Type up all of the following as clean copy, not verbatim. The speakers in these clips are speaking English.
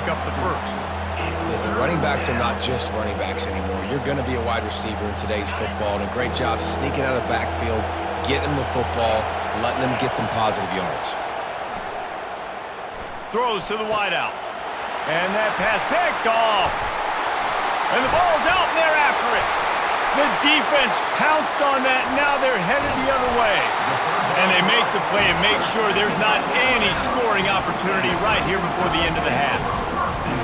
up the first. Listen, running backs are not just running backs anymore. You're going to be a wide receiver in today's football, and a great job sneaking out of the backfield, getting them the football, letting them get some positive yards. Throws to the wideout. And that pass picked off. And the ball's out, and they're after it. The defense pounced on that, and now they're headed the other way. And they make the play and make sure there's not any scoring opportunity right here before the end of the half.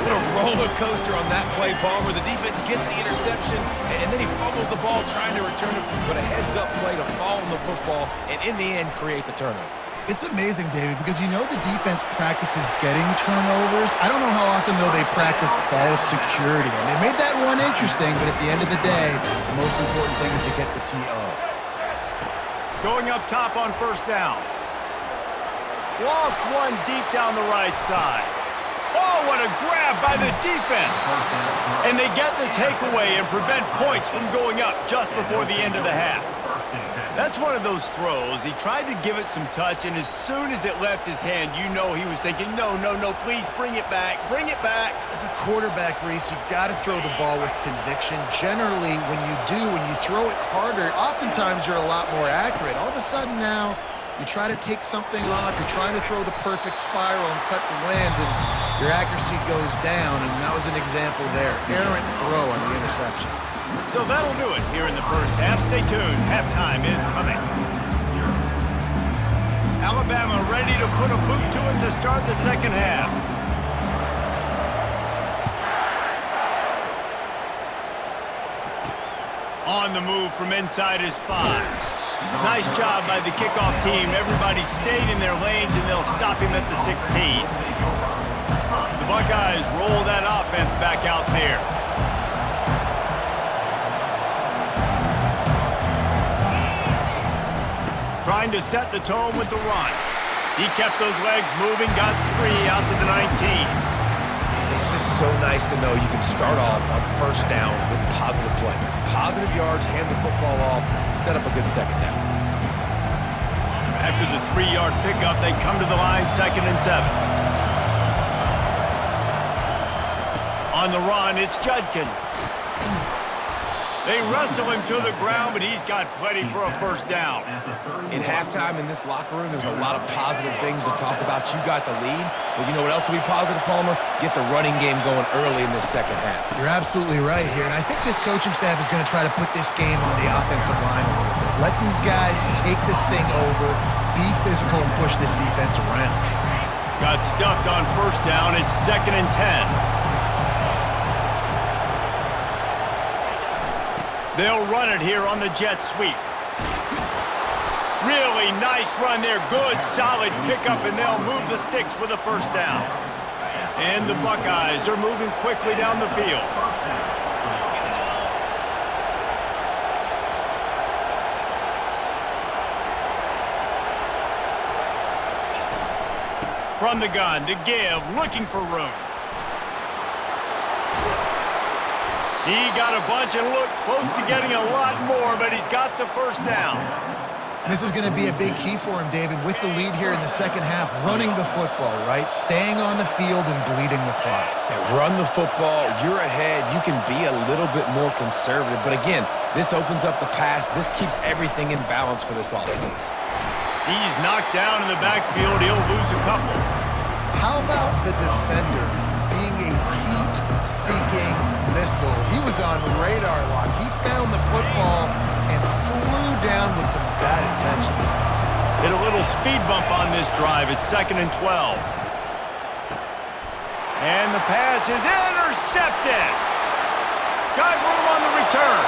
What a roller coaster on that play, Palmer. The defense gets the interception, and then he fumbles the ball trying to return it, but a heads-up play to fall on the football, and in the end, create the turnover. It's amazing, David, because you know the defense practices getting turnovers. I don't know how often, though, they practice ball security. And they made that one interesting, but at the end of the day, the most important thing is to get the TO. Going up top on first down. Lost one deep down the right side. Oh, what a grab by the defense. And they get the takeaway and prevent points from going up just before the end of the half. That's one of those throws. He tried to give it some touch, and as soon as it left his hand, you know he was thinking, no, please bring it back, bring it back. As a quarterback, Reese, you got to throw the ball with conviction. Generally, when you throw it harder, oftentimes you're a lot more accurate. All of a sudden now, you try to take something off, you're trying to throw the perfect spiral and cut the wind, and your accuracy goes down, and that was an example there. Errant throw on the interception. So that'll do it here in the first half. Stay tuned. Halftime is coming. Alabama ready to put a boot to it to start the second half. On the move from inside his 5. Nice job by the kickoff team. Everybody stayed in their lanes, and they'll stop him at the 16. The Buckeyes roll that offense back out there. Trying to set the tone with the run. He kept those legs moving, got 3 out to the 19. It's just so nice to know you can start off on first down with positive plays. Positive yards, hand the football off, set up a good second down. After the 3-yard pickup, they come to the line, 2nd and 7. On the run, it's Judkins. They wrestle him to the ground, but he's got plenty for a first down. In halftime in this locker room, there's a lot of positive things to talk about. You got the lead, but you know what else will be positive, Palmer? Get the running game going early in this second half. You're absolutely right here, and I think this coaching staff is going to try to put this game on the offensive line a little bit. Let these guys take this thing over, be physical, and push this defense around. Got stuffed on first down. It's 2nd and 10. They'll run it here on the jet sweep. Really nice run there. Good, solid pickup, and they'll move the sticks with a first down. And the Buckeyes are moving quickly down the field. From the gun to give, looking for room. He got a bunch and looked close to getting a lot more, but he's got the first down. This is going to be a big key for him, David, with the lead here in the second half, running the football, right? Staying on the field and bleeding the clock. Run the football, you're ahead, you can be a little bit more conservative. But again, this opens up the pass. This keeps everything in balance for this offense. He's knocked down in the backfield. He'll lose a couple. How about the defender being a heat-seeking missile? He was on radar lock. He found the football and flew down with some bad intentions. Hit a little speed bump on this drive. It's 2nd and 12. And the pass is intercepted. Got room on the return.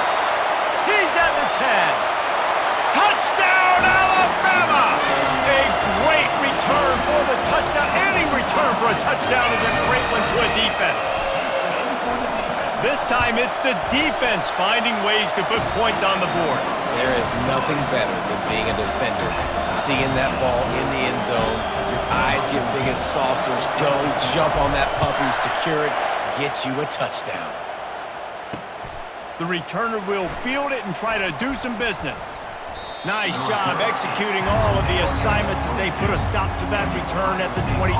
He's at the 10. Touchdown, Alabama! A great return for the touchdown. Any return for a touchdown is a great one to a defense. This time it's the defense finding ways to put points on the board. There is nothing better than being a defender, seeing that ball in the end zone, your eyes get big as saucers, go, jump on that puppy, secure it, get you a touchdown. The returner will field it and try to do some business. Nice job executing all of the assignments as they put a stop to that return at the 22.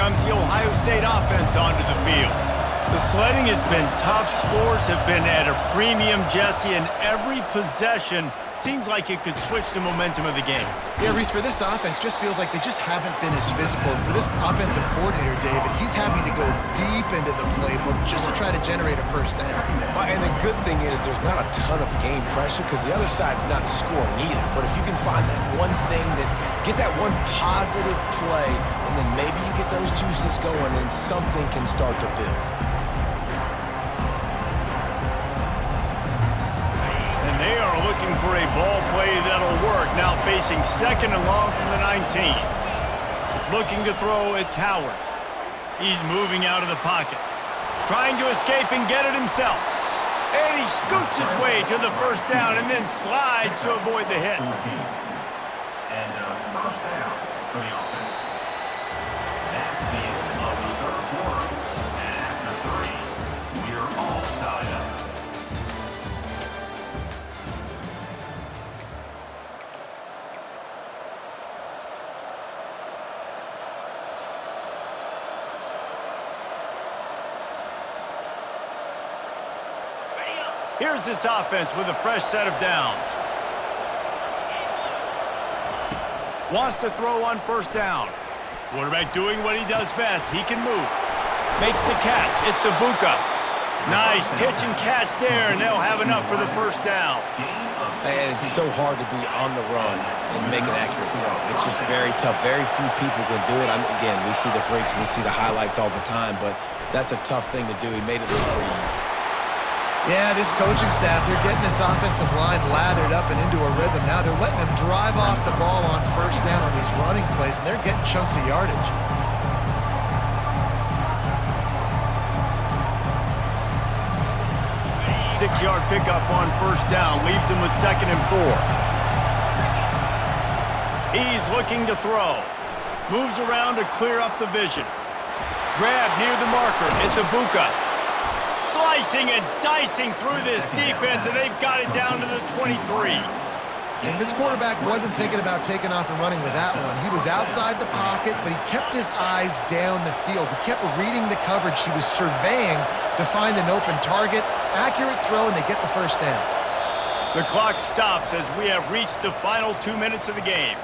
comes the Ohio State offense onto the field. The sledding has been tough. Scores have been at a premium, Jesse, and every possession seems like it could switch the momentum of the game. Yeah, Reese, for this offense, just feels like they just haven't been as physical. For this offensive coordinator, David, he's having to go deep into the playbook just to try to generate a first down. And the good thing is there's not a ton of game pressure because the other side's not scoring either. But if you can find that one thing, get that one positive play, and then maybe you get those juices going and something can start to build. They are looking for a ball play that'll work. Now facing 2nd and long from the 19. Looking to throw, it's Howard. He's moving out of the pocket. Trying to escape and get it himself. And he scoots his way to the first down and then slides to avoid the hit. And first down for the offense. That's the end of the third quarter. And after 3, we are all tied up. Here's this offense with a fresh set of downs. Wants to throw on first down. Quarterback doing what he does best. He can move. Makes the catch. It's Ibuka. Nice pitch and catch there, and they'll have enough for the first down. And it's so hard to be on the run and make an accurate throw. It's just very tough. Very few people can do it. Again, we see the freaks and we see the highlights all the time, but that's a tough thing to do. He made it look pretty easy. Yeah, this coaching staff, they're getting this offensive line lathered up and into a rhythm. Now they're letting them drive off the ball on first down on these running plays, and they're getting chunks of yardage. Six-yard pickup on first down leaves him with 2nd and 4. He's looking to throw. Moves around to clear up the vision. Grab near the marker. It's Ibuka. Slicing and dicing through this defense, and they've got it down to the 23. And this quarterback wasn't thinking about taking off and running with that one. He was outside the pocket, but he kept his eyes down the field. He kept reading the coverage. He was surveying to find an open target. Accurate throw, and they get the first down. The clock stops as we have reached the final 2 minutes of the game.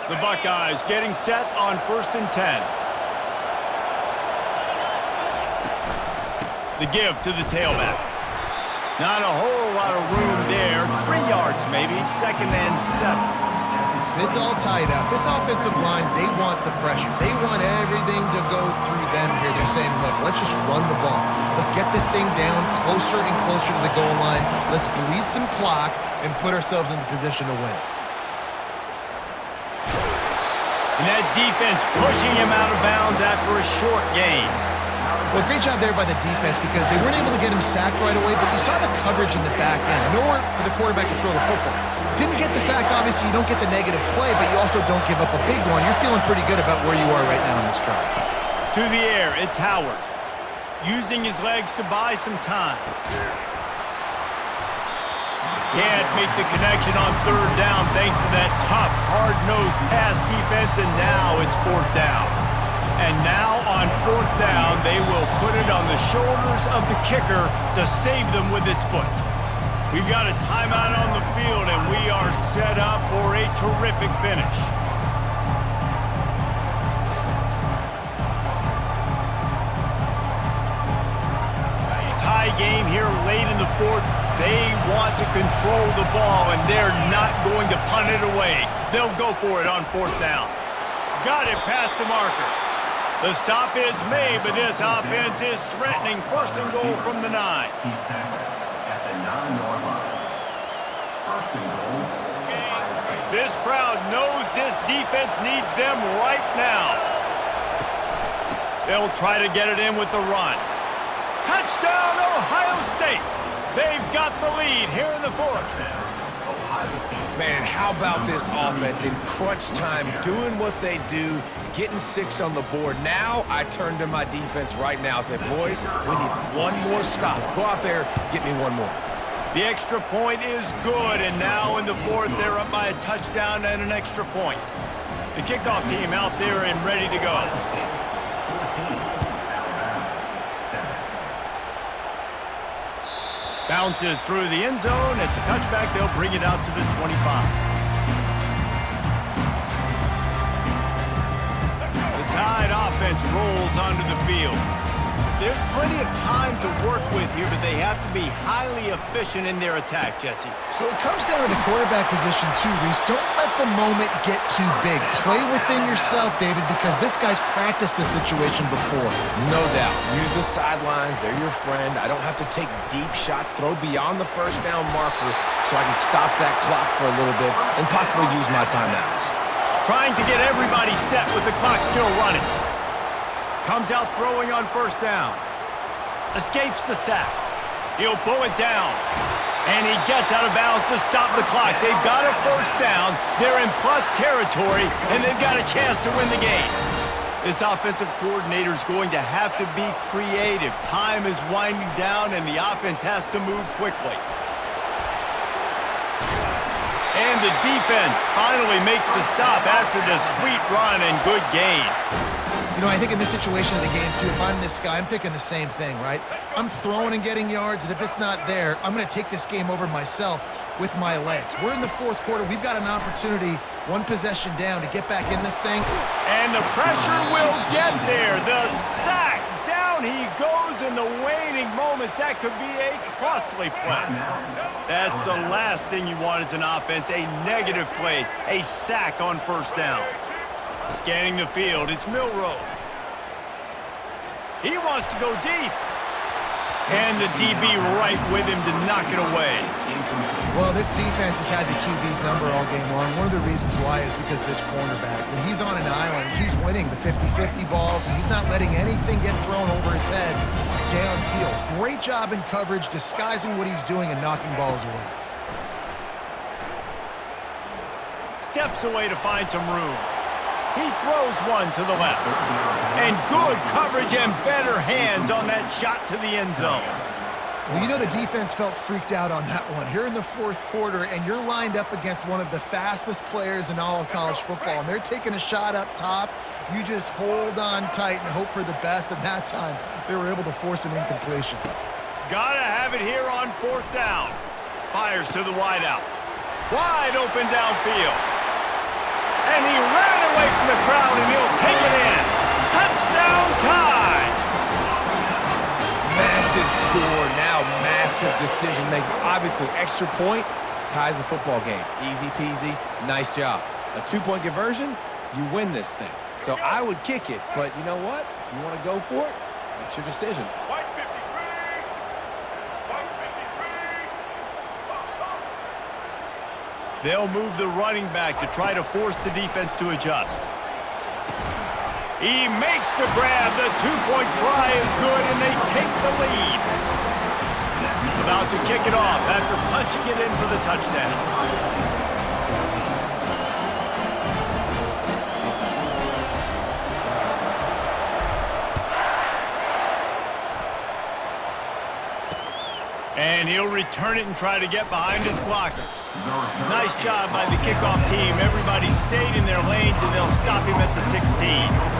The Buckeyes getting set on 1st and 10. The give to the tailback. Not a whole lot of room there. 3 yards maybe, 2nd and 7. It's all tied up. This offensive line, they want the pressure. They want everything to go through them here. They're saying, look, let's just run the ball. Let's get this thing down closer and closer to the goal line. Let's bleed some clock and put ourselves into position to win. And that defense pushing him out of bounds after a short gain. Well, great job there by the defense because they weren't able to get him sacked right away, but you saw the coverage in the back end. Nowhere for the quarterback to throw the football. Didn't get the sack, obviously. You don't get the negative play, but you also don't give up a big one. You're feeling pretty good about where you are right now in this drive. To the air, it's Howard. Using his legs to buy some time. Can't make the connection on 3rd down thanks to that tough, hard-nosed pass defense, and now it's 4th down. And now on 4th down, they will put it on the shoulders of the kicker to save them with his foot. We've got a timeout on the field, and we are set up for a terrific finish. Tie game here late in the 4th. They want to control the ball, and they're not going to punt it away. They'll go for it on 4th down. Got it past the marker. The stop is made, but this offense is threatening 1st and goal from the 9. He's tackled at the 9-yard line. 1st and goal. This crowd knows this defense needs them right now. They'll try to get it in with the run. Touchdown, Ohio State! They've got the lead here in the 4th. Man, how about this offense in crunch time, doing what they do, getting 6 on the board. Now I turn to my defense right now and say, boys, we need one more stop. Go out there, get me one more. The extra point is good, and now in the fourth, they're up by a touchdown and an extra point. The kickoff team out there and ready to go. Bounces through the end zone. It's a touchback. They'll bring it out to the 25. The Tide offense rolls onto the field. There's plenty of time to work with here, but they have to be highly efficient in their attack, Jesse. So it comes down to the quarterback position too, Reese. Don't let the moment get too big. Play within yourself, David, because this guy's practiced this situation before. No doubt. Use the sidelines. They're your friend. I don't have to take deep shots, throw beyond the first down marker so I can stop that clock for a little bit and possibly use my timeouts. Trying to get everybody set with the clock still running. Comes out throwing on first down. Escapes the sack. He'll pull it down. And he gets out of bounds to stop the clock. They've got a first down. They're in plus territory, and they've got a chance to win the game. This offensive coordinator is going to have to be creative. Time is winding down, and the offense has to move quickly. And the defense finally makes the stop after the sweet run and good gain. You know, I think in this situation of the game, too, if I'm this guy, I'm thinking the same thing, right? I'm throwing and getting yards, and if it's not there, I'm going to take this game over myself with my legs. We're in the fourth quarter. We've got an opportunity, one possession down, to get back in this thing. And the pressure will get there. The sack. Down he goes in the waning moments. That could be a costly play. That's the last thing you want as an offense, a negative play, a sack on first down. Scanning the field, it's Milroe. He wants to go deep. And the DB right with him to knock it away. Well, this defense has had the QB's number all game long. One of the reasons why is because this cornerback, when he's on an island, he's winning the 50-50 balls, and he's not letting anything get thrown over his head downfield. Great job in coverage, disguising what he's doing and knocking balls away. Steps away to find some room. He throws one to the left. And good coverage and better hands on that shot to the end zone. Well, you know the defense felt freaked out on that one. Here in the fourth quarter, and you're lined up against one of the fastest players in all of college football, and they're taking a shot up top. You just hold on tight and hope for the best, and that time they were able to force an incompletion. Gotta have it here on fourth down. Fires to the wideout. Wide open downfield. And he ran away from the crowd, and he'll take it in. Touchdown, Tide! Massive score, now massive decision making. Obviously, extra point ties the football game. Easy peasy, nice job. A 2-point conversion, you win this thing. So I would kick it, but you know what? If you want to go for it, that's your decision. They'll move the running back to try to force the defense to adjust. He makes the grab. The 2-point try is good, and they take the lead. About to kick it off after punching it in for the touchdown. And he'll return it and try to get behind his blockers. Nice job by the kickoff team. Everybody stayed in their lanes, and they'll stop him at the 16.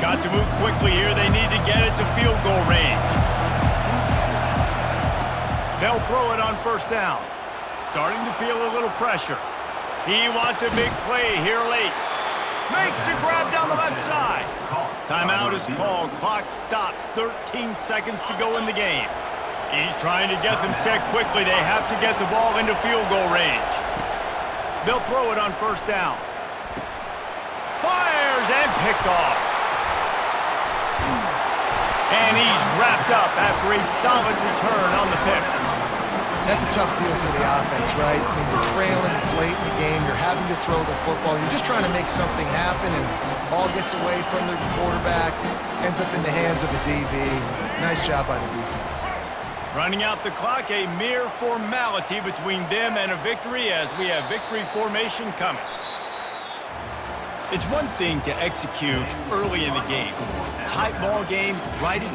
Got to move quickly here. They need to get it to field goal range. They'll throw it on first down. Starting to feel a little pressure. He wants a big play here late. Makes the grab down the left side. Timeout is called. Clock stops. 13 seconds to go in the game. He's trying to get them set quickly. They have to get the ball into field goal range. They'll throw it on first down. Fires and picked off. And he's wrapped up after a solid return on the pick. That's a tough deal for the offense, right? I mean, you're trailing, it's late in the game, you're having to throw the football, you're just trying to make something happen, and ball gets away from the quarterback, ends up in the hands of a DB. Nice job by the defense. Running out the clock, a mere formality between them and a victory as we have victory formation coming. It's one thing to execute early in the game. Tight ball game, right at